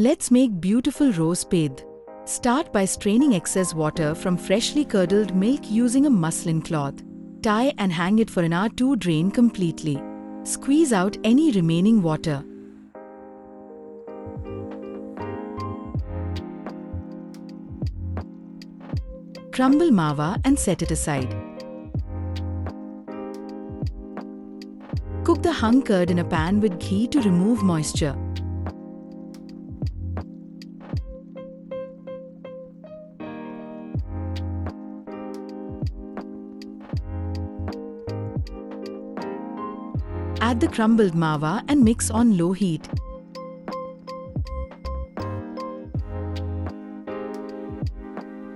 Let's make beautiful rose pedh. Start by straining excess water from freshly curdled milk using a muslin cloth. Tie and hang it for an hour to drain completely. Squeeze out any remaining water. Crumble mawa and set it aside. Cook the hung curd in a pan with ghee to remove moisture. Add the crumbled mawa and mix on low heat.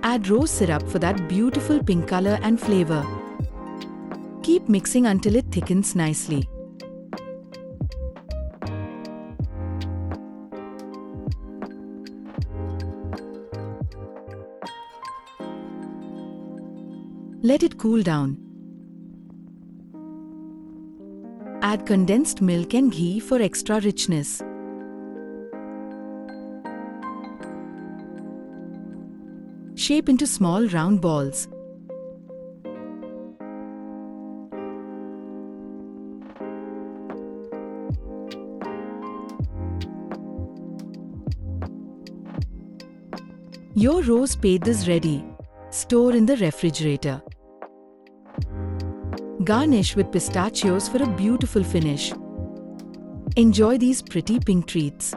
Add rose syrup for that beautiful pink color and flavor. Keep mixing until it thickens nicely. Let it cool down. Add condensed milk and ghee for extra richness. Shape into small round balls. Your rose pedh is ready. Store in the refrigerator. Garnish with pistachios for a beautiful finish. Enjoy these pretty pink treats.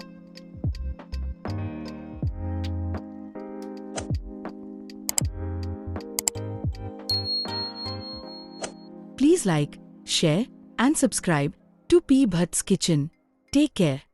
Please like, share and subscribe to Pedhas Kitchen. Take care.